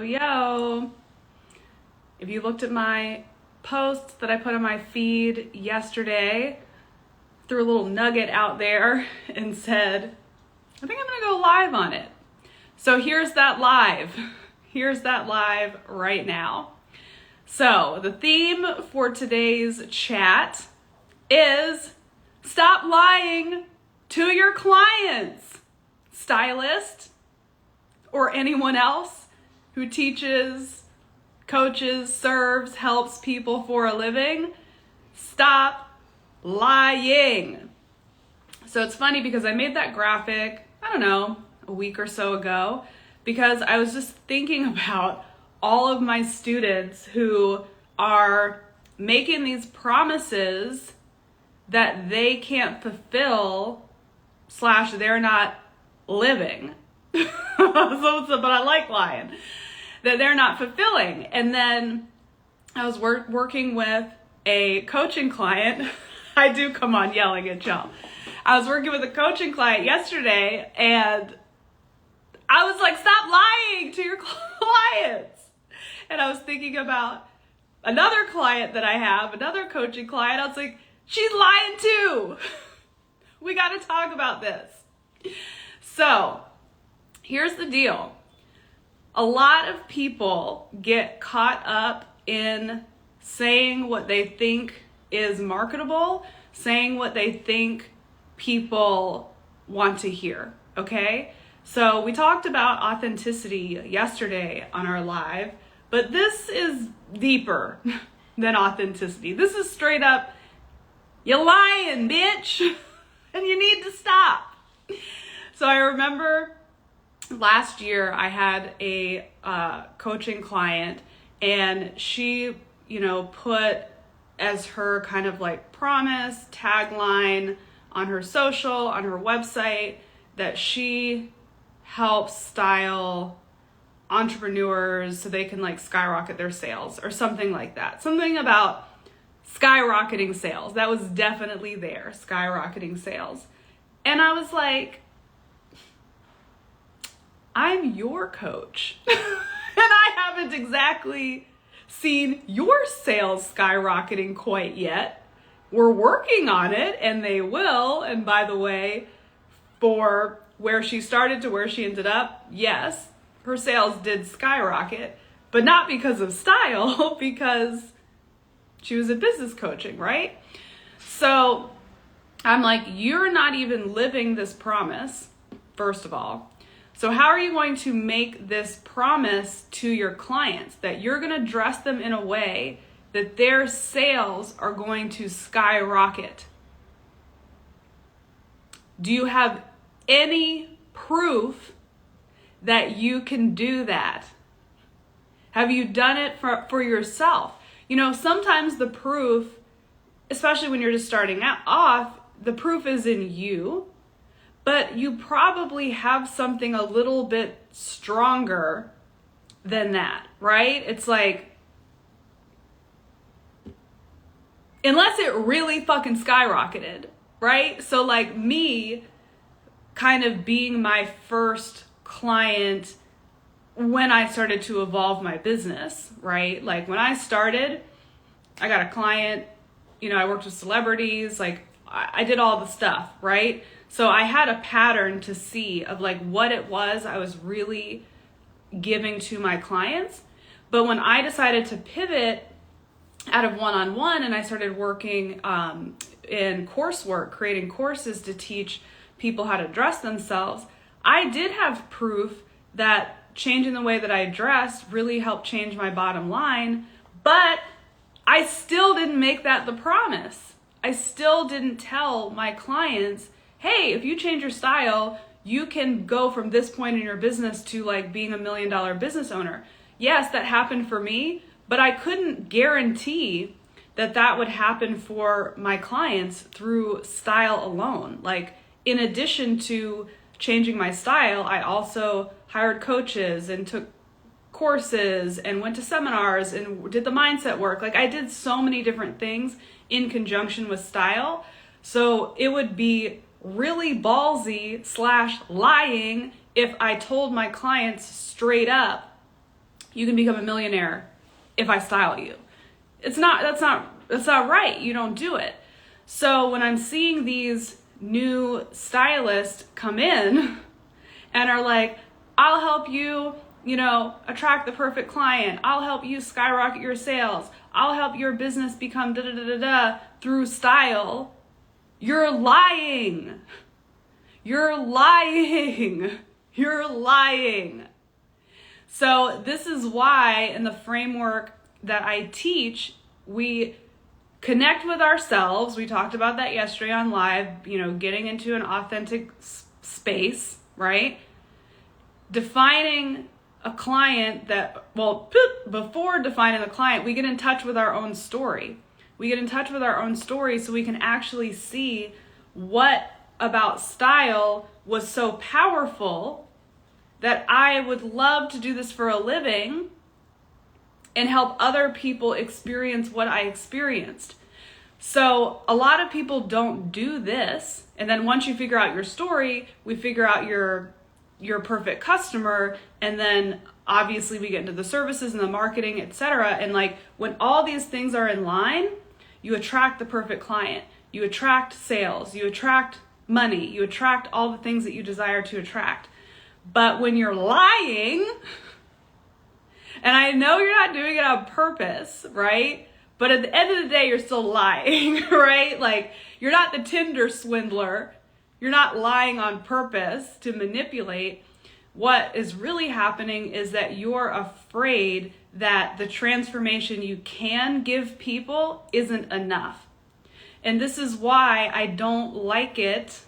Yo, if you looked at my posts that I put on my feed yesterday, threw a little nugget out there and said, I think I'm gonna go live on it. So here's that live. Here's that live right now. So the theme for today's chat is stop lying to your clients, stylist, or anyone else who teaches, coaches, serves, helps people for a living. Stop lying. So it's funny because I made that graphic, I don't know, a week or so ago, because I was just thinking about all of my students who are making these promises that they can't fulfill / they're not living. But I like lying. That they're not fulfilling. And then I was working with a coaching client. I do come on yelling at y'all. I was working with a coaching client yesterday and I was like, stop lying to your clients. And I was thinking about another client that I have, another coaching client. I was like, she's lying too. We got to talk about this. So here's the deal. A lot of people get caught up in saying what they think is marketable, saying what they think people want to hear, okay? So we talked about authenticity yesterday on our live, but this is deeper than authenticity. This is straight up, you're lying, bitch, and you need to stop. So I remember last year I had a coaching client and she, put as her kind of like promise, tagline on her social, on her website, that she helps style entrepreneurs so they can like skyrocket their sales or something like that. Something about skyrocketing sales. That was definitely there, skyrocketing sales. And I was like, I'm your coach. And I haven't exactly seen your sales skyrocketing quite yet. We're working on it and they will. And by the way, for where she started to where she ended up, yes, her sales did skyrocket, but not because of style, because she was a business coaching, right? So I'm like, you're not even living this promise, first of all. So how are you going to make this promise to your clients that you're going to dress them in a way that their sales are going to skyrocket? Do you have any proof that you can do that? Have you done it for yourself? Sometimes the proof, especially when you're just starting off, the proof is in you. But you probably have something a little bit stronger than that, right? It's like, unless it really fucking skyrocketed, right? So like me kind of being my first client when I started to evolve my business, right? Like when I started, I got a client, I worked with celebrities, like I did all the stuff, right? So I had a pattern to see of like what it was I was really giving to my clients. But when I decided to pivot out of one-on-one and I started working in coursework, creating courses to teach people how to dress themselves, I did have proof that changing the way that I dressed really helped change my bottom line, but I still didn't make that the promise. I still didn't tell my clients, hey, if you change your style, you can go from this point in your business to like being $1 million business owner. Yes, that happened for me, but I couldn't guarantee that would happen for my clients through style alone. Like in addition to changing my style, I also hired coaches and took courses and went to seminars and did the mindset work. Like I did so many different things in conjunction with style. So it would be really ballsy / lying if I told my clients straight up, you can become a millionaire if I style you. That's not right. You don't do it. So when I'm seeing these new stylists come in and are like, I'll help you, attract the perfect client. I'll help you skyrocket your sales. I'll help your business become da-da-da-da-da through style. You're lying. You're lying. You're lying. So this is why in the framework that I teach, we connect with ourselves. We talked about that yesterday on live, getting into an authentic space, right? Defining a client before defining the client, we get in touch with our own story. We get in touch with our own story so we can actually see what about style was so powerful that I would love to do this for a living and help other people experience what I experienced. So a lot of people don't do this. And then once you figure out your story, we figure out your perfect customer. And then obviously we get into the services and the marketing, etc. And like when all these things are in line, you attract the perfect client, you attract sales, you attract money, you attract all the things that you desire to attract. But when you're lying, and I know you're not doing it on purpose, right? But at the end of the day, you're still lying, right? Like, you're not the Tinder swindler. You're not lying on purpose to manipulate. What is really happening is that you're afraid that the transformation you can give people isn't enough. And this is why I don't like it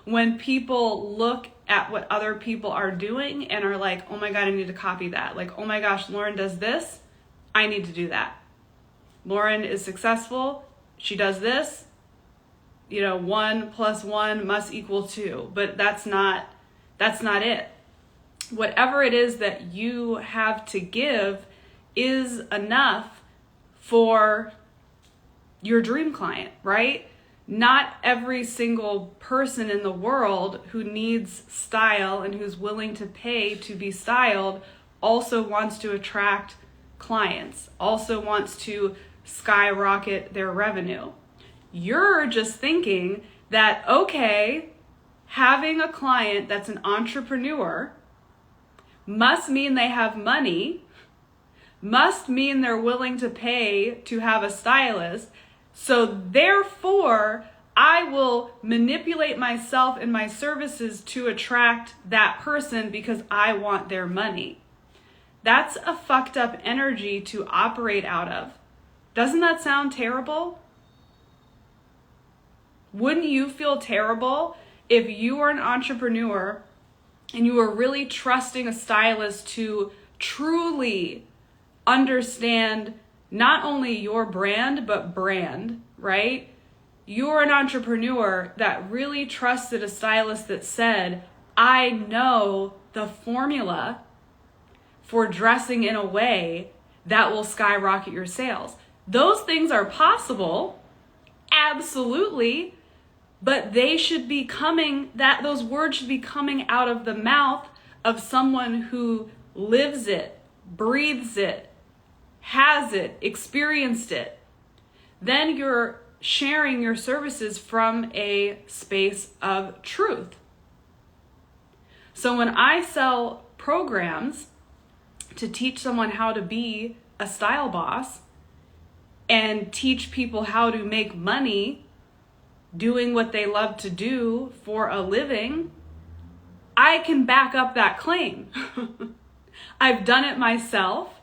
when people look at what other people are doing and are like, oh my God, I need to copy that. Like, oh my gosh, Lauren does this. I need to do that. Lauren is successful. She does this. 1 + 1 must equal 2. But that's not it. Whatever it is that you have to give is enough for your dream client, right? Not every single person in the world who needs style and who's willing to pay to be styled also wants to attract clients, also wants to skyrocket their revenue. You're just thinking that, okay, having a client that's an entrepreneur must mean they have money, must mean they're willing to pay to have a stylist. So therefore, I will manipulate myself and my services to attract that person because I want their money. That's a fucked up energy to operate out of. Doesn't that sound terrible? Wouldn't you feel terrible if you were an entrepreneur and you were really trusting a stylist to truly understand not only your brand, but brand, right? You're an entrepreneur that really trusted a stylist that said, I know the formula for dressing in a way that will skyrocket your sales. Those things are possible, absolutely, but they should be those words should be coming out of the mouth of someone who lives it, breathes it, has it, experienced it. Then you're sharing your services from a space of truth. So when I sell programs to teach someone how to be a style boss and teach people how to make money doing what they love to do for a living, I can back up that claim. I've done it myself.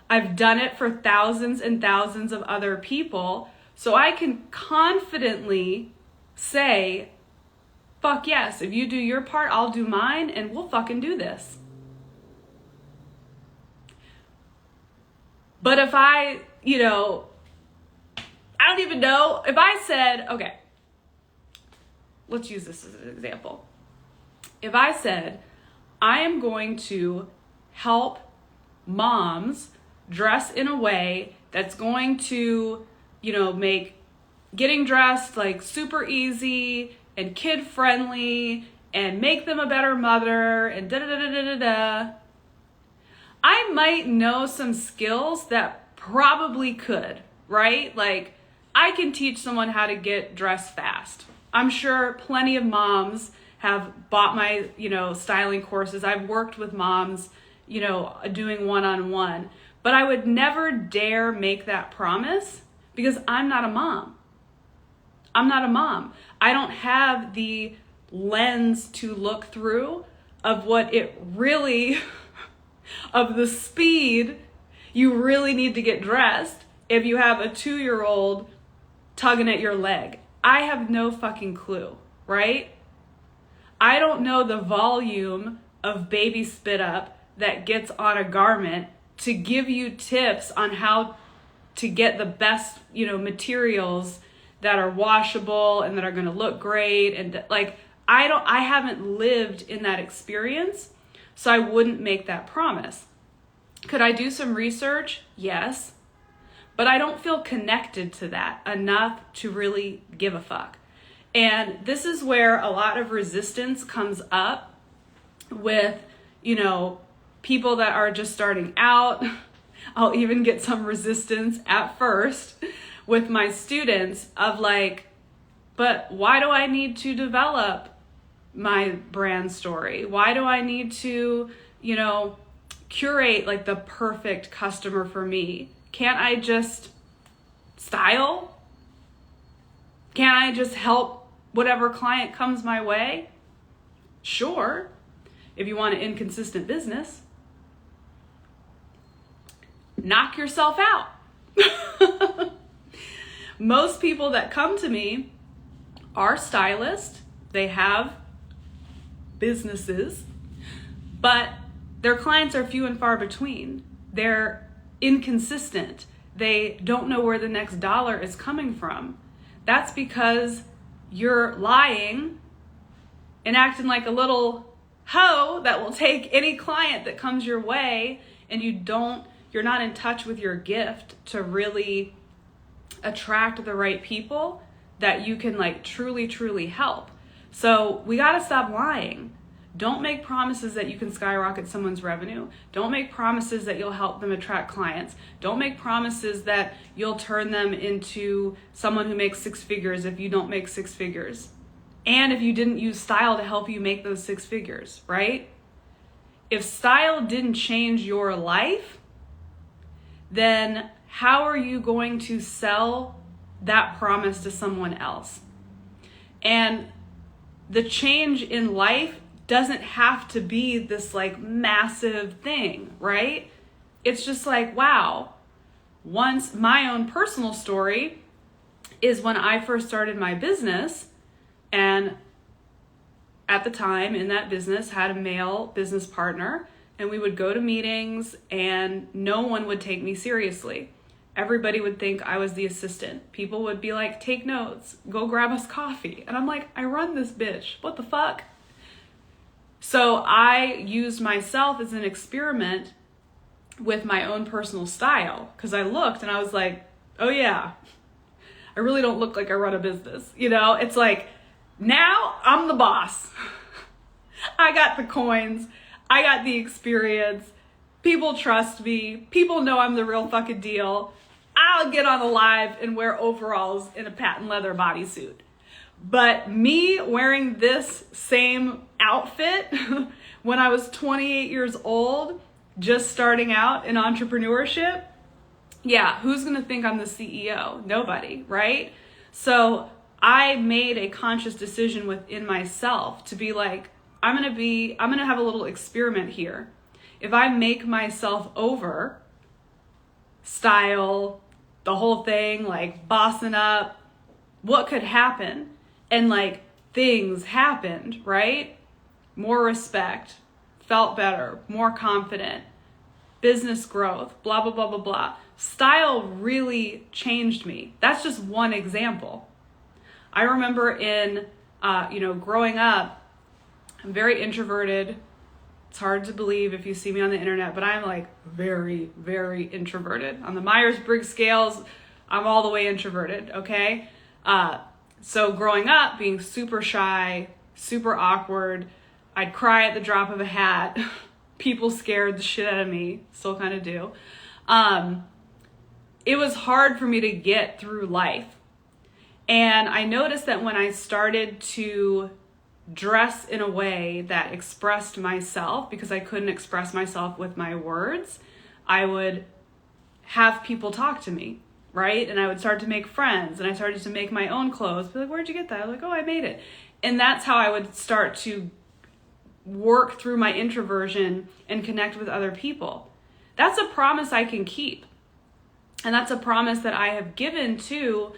I've done it for thousands and thousands of other people. So I can confidently say, fuck yes, if you do your part, I'll do mine, and we'll fucking do this. But if I don't even know, if I said, okay, let's use this as an example. If I said, I am going to help moms dress in a way that's going to, make getting dressed like super easy and kid friendly and make them a better mother and da da da da da da. I might know some skills that probably could, right? Like, I can teach someone how to get dressed fast. I'm sure plenty of moms have bought my, styling courses. I've worked with moms, doing one-on-one. But I would never dare make that promise because I'm not a mom. I'm not a mom. I don't have the lens to look through of what it really, of the speed you really need to get dressed if you have a 2-year-old tugging at your leg. I have no fucking clue, right? I don't know the volume of baby spit up that gets on a garment to give you tips on how to get the best, materials that are washable and that are going to look great. And like, I haven't lived in that experience, so I wouldn't make that promise. Could I do some research? Yes. But I don't feel connected to that enough to really give a fuck. And this is where a lot of resistance comes up with, people that are just starting out. I'll even get some resistance at first with my students of like, but why do I need to develop my brand story? Why do I need to, curate like the perfect customer for me? Can't I just style? Can't I just help whatever client comes my way? Sure, if you want an inconsistent business. Knock yourself out. Most people that come to me are stylists. They have businesses, but their clients are few and far between. They're inconsistent. They don't know where the next dollar is coming from. That's because you're lying and acting like a little hoe that will take any client that comes your way, and you're not in touch with your gift to really attract the right people that you can like truly help. So we got to stop lying. Don't make promises that you can skyrocket someone's revenue. Don't make promises that you'll help them attract clients. Don't make promises that you'll turn them into someone who makes 6 figures if you don't make 6 figures. And if you didn't use style to help you make those 6 figures, right? If style didn't change your life, then how are you going to sell that promise to someone else? And the change in life doesn't have to be this like massive thing, right? It's just like, wow. Once, my own personal story is when I first started my business, and at the time in that business had a male business partner, and we would go to meetings and no one would take me seriously. Everybody would think I was the assistant. People would be like, take notes, go grab us coffee. And I'm like, I run this bitch, what the fuck? So I used myself as an experiment with my own personal style, because I looked and I was like, oh yeah, I really don't look like I run a business. It's like, now I'm the boss. I got the coins. I got the experience. People trust me. People know I'm the real fucking deal. I'll get on a live and wear overalls in a patent leather bodysuit. But me wearing this same outfit when I was 28 years old, just starting out in entrepreneurship, yeah, who's gonna think I'm the CEO? Nobody, right? So I made a conscious decision within myself to be like, I'm gonna have a little experiment here. If I make myself over, style, the whole thing, like bossing up, what could happen? And like things happened, right? More respect, felt better, more confident, business growth, blah, blah, blah, blah, blah. Style really changed me. That's just one example. I remember in, growing up, I'm very introverted. It's hard to believe if you see me on the internet, but I'm like very, very introverted. On the Myers-Briggs scales, I'm all the way introverted, okay? So growing up, being super shy, super awkward, I'd cry at the drop of a hat. People scared the shit out of me, still kind of do. It was hard for me to get through life. And I noticed that when I started to dress in a way that expressed myself, because I couldn't express myself with my words, I would have people talk to me, right? And I would start to make friends, and I started to make my own clothes. Be like, where'd you get that? I'm like, oh, I made it. And that's how I would start to work through my introversion and connect with other people. That's a promise I can keep. And that's a promise that I have given to,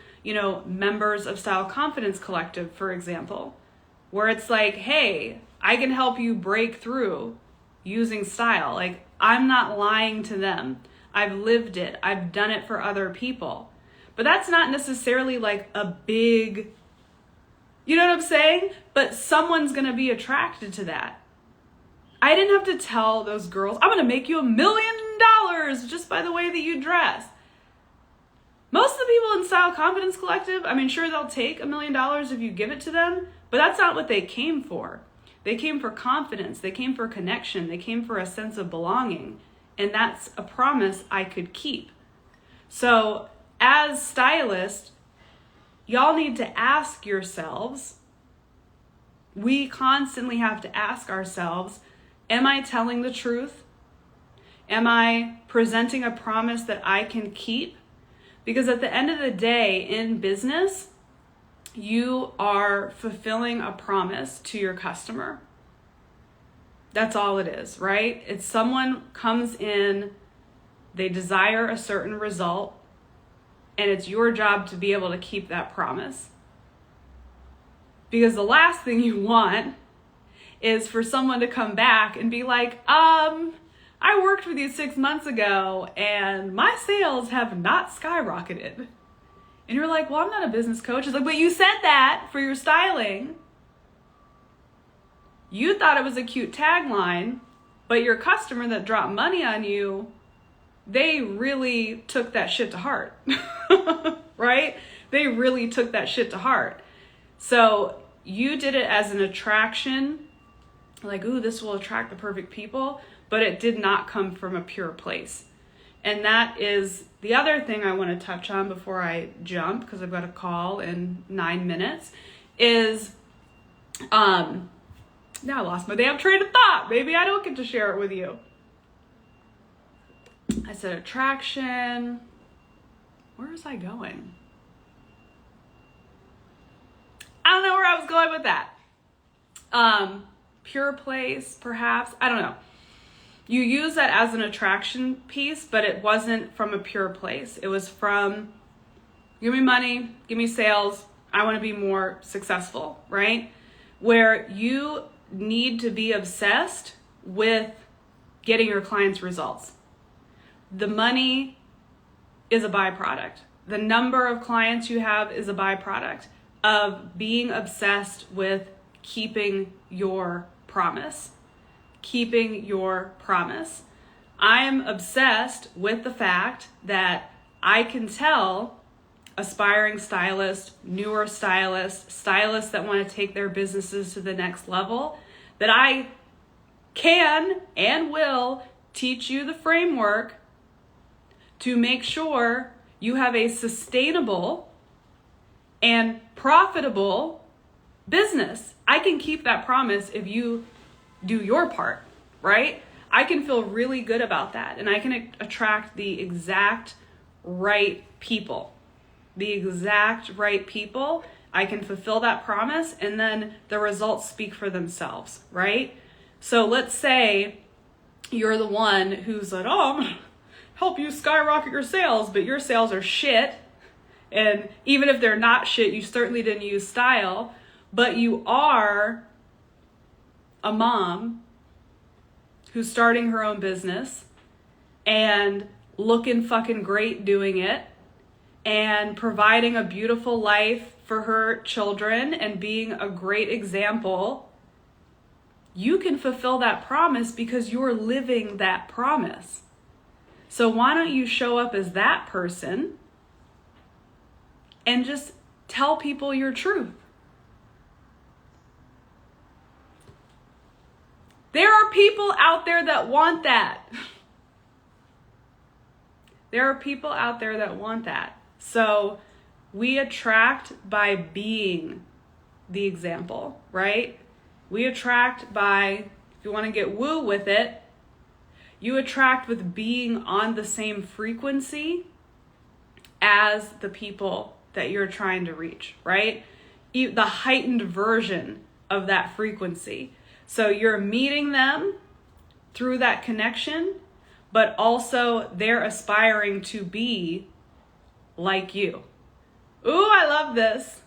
members of Style Confidence Collective, for example, where it's like, hey, I can help you break through using style. Like, I'm not lying to them. I've lived it. I've done it for other people. But that's not necessarily like a big, you know what I'm saying? But someone's going to be attracted to that. I didn't have to tell those girls, I'm going to make you $1 million just by the way that you dress. Most of the people in Style Confidence Collective, sure, they'll take $1 million if you give it to them, but that's not what they came for. They came for confidence. They came for connection. They came for a sense of belonging. And that's a promise I could keep. So as stylists, y'all need to ask yourselves, we constantly have to ask ourselves, am I telling the truth? Am I presenting a promise that I can keep? Because at the end of the day, in business, you are fulfilling a promise to your customer. That's all it is, right? It's someone comes in, they desire a certain result, and it's your job to be able to keep that promise. Because the last thing you want is for someone to come back and be like, I worked with you 6 months ago and my sales have not skyrocketed. And you're like, well, I'm not a business coach. It's like, but you said that for your styling. You thought it was a cute tagline, but your customer that dropped money on you, they really took that shit to heart, right? They really took that shit to heart. So you did it as an attraction, like, ooh, this will attract the perfect people, but it did not come from a pure place. And that is the other thing I want to touch on before I jump, because I've got a call in 9 minutes, is, now I lost my damn train of thought. Maybe I don't get to share it with you. I said attraction. Where was I going? I don't know where I was going with that. Pure place, perhaps. I don't know. You use that as an attraction piece, but it wasn't from a pure place. It was from, give me money, give me sales. I want to be more successful, right? Where you need to be obsessed with getting your clients results. The money is a byproduct. The number of clients you have is a byproduct of being obsessed with keeping your promise. Keeping your promise. I am obsessed with the fact that I can tell aspiring stylists, newer stylists, stylists that want to take their businesses to the next level, that I can and will teach you the framework to make sure you have a sustainable and profitable business. I can keep that promise if you do your part, right? I can feel really good about that, and I can attract the exact right people. The exact right people. I can fulfill that promise, and then the results speak for themselves, right? So let's say you're the one who's like, oh, I'm gonna help you skyrocket your sales, but your sales are shit. And even if they're not shit, you certainly didn't use style, but you are a mom who's starting her own business and looking fucking great doing it and providing a beautiful life for her children and being a great example. You can fulfill that promise because you're living that promise. So why don't you show up as that person and just tell people your truth? There are people out there that want that. There are people out there that want that. So we attract by being the example, right? We attract by, if you want to get woo with it, you attract with being on the same frequency as the people that you're trying to reach, right? The heightened version of that frequency. So you're meeting them through that connection, but also they're aspiring to be like you. Ooh, I love this.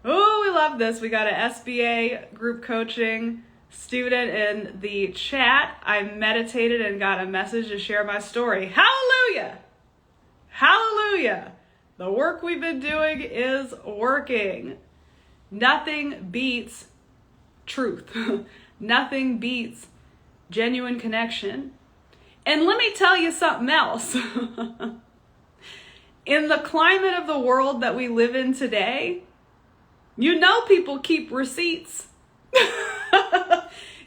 Ooh, we love this. We got an SBA group coaching student in the chat. I meditated and got a message to share my story. Hallelujah. Hallelujah. The work we've been doing is working. Nothing beats truth. Nothing beats genuine connection. And let me tell you something else. In the climate of the world that we live in today, you know people keep receipts.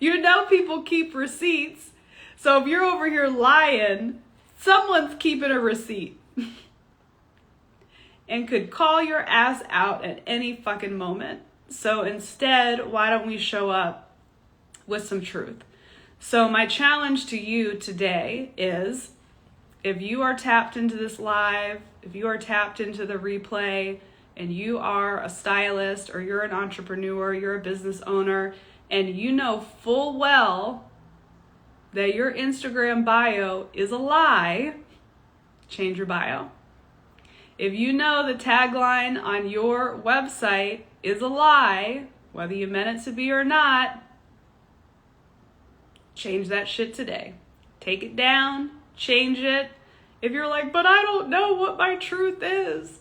You know people keep receipts. So if you're over here lying, someone's keeping a receipt. And could call your ass out at any fucking moment. So instead, why don't we show up with some truth? So my challenge to you today is, if you are tapped into this live, if you are tapped into the replay, and you are a stylist, or you're an entrepreneur, you're a business owner, and you know full well that your Instagram bio is a lie, change your bio. If you know the tagline on your website is a lie, whether you meant it to be or not, change that shit today. Take it down, change it. If you're like, but I don't know what my truth is.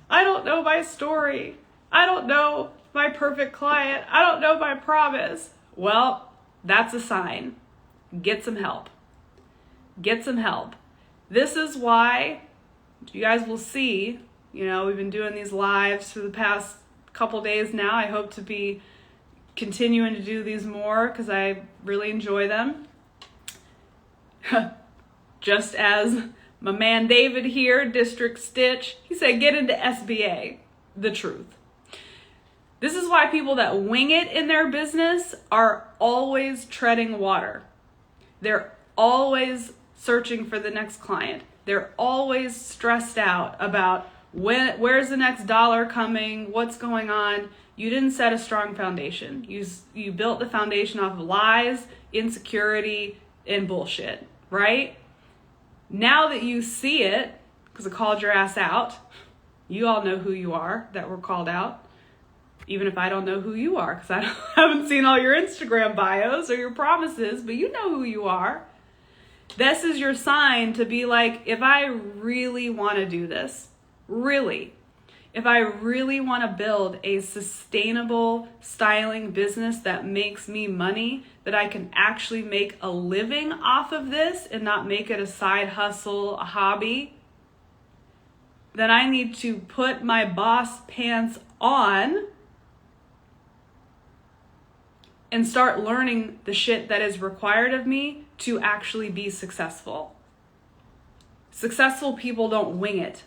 I don't know my story. I don't know my perfect client. I don't know my promise. Well, that's a sign. Get some help. Get some help. This is why you guys will see, we've been doing these lives for the past couple days now. I hope to be continuing to do these more because I really enjoy them. Just as my man David here, District Stitch, he said, get into SBA, the truth. This is why people that wing it in their business are always treading water. They're always searching for the next client. They're always stressed out about where's the next dollar coming, what's going on. You didn't set a strong foundation. You built the foundation off of lies, insecurity, and bullshit, right? Now that you see it, because I called your ass out, you all know who you are that were called out. Even if I don't know who you are, because I haven't seen all your Instagram bios or your promises, but you know who you are. This is your sign to be like, if I really want to do this, if I really want to build a sustainable styling business that makes me money, that I can actually make a living off of this and not make it a side hustle, a hobby, then I need to put my boss pants on and start learning the shit that is required of me to actually be successful. Successful people don't wing it.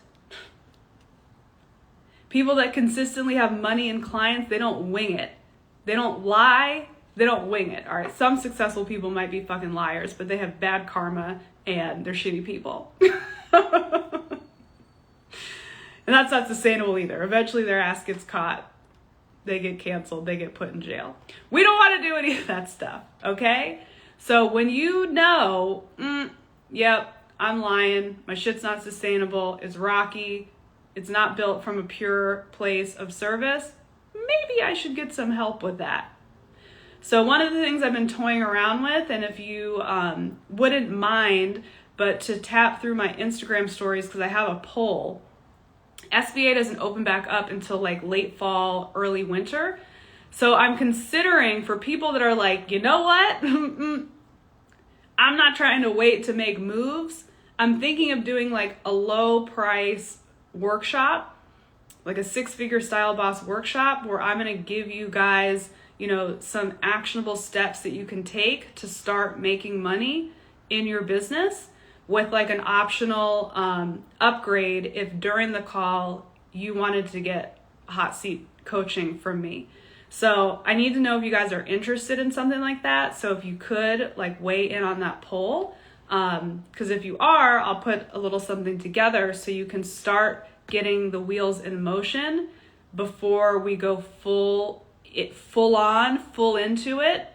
People that consistently have money and clients, they don't wing it. They don't lie, they don't wing it. All right, some successful people might be fucking liars, but they have bad karma and they're shitty people. And that's not sustainable either. Eventually their ass gets caught. They get canceled, they get put in jail. We don't want to do any of that stuff, okay? So when you know, yep, I'm lying, my shit's not sustainable, it's rocky, it's not built from a pure place of service, maybe I should get some help with that. So one of the things I've been toying around with, and if you wouldn't mind, but to tap through my Instagram stories, because I have a poll. SBA doesn't open back up until like late fall, early winter. So I'm considering for people that are like, you know what? I'm not trying to wait to make moves. I'm thinking of doing like a low price workshop, like a 6-figure Style Boss workshop where I'm going to give you guys, some actionable steps that you can take to start making money in your business, with like an optional upgrade if during the call you wanted to get hot seat coaching from me. So I need to know if you guys are interested in something like that. So if you could like weigh in on that poll, because if you are, I'll put a little something together so you can start getting the wheels in motion before we go full into it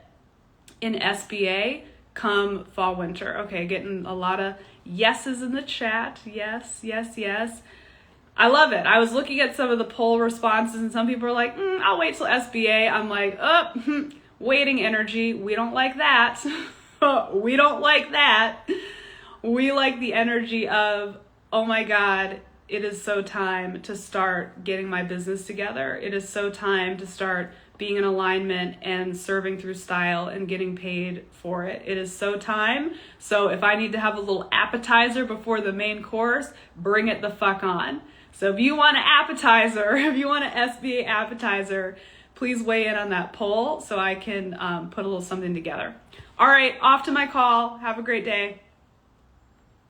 in SBA come fall winter. Okay, getting a lot of yeses in the chat. Yes, yes, yes. I love it. I was looking at some of the poll responses and some people are like, I'll wait till SBA. I'm like, waiting energy. We don't like that. We don't like that. We like the energy of, oh my God, it is so time to start getting my business together. It is so time to start being in alignment and serving through style and getting paid for it. It is so time. So if I need to have a little appetizer before the main course, bring it the fuck on. So if you want an appetizer, if you want an SBA appetizer, please weigh in on that poll so I can put a little something together. All right, off to my call. Have a great day.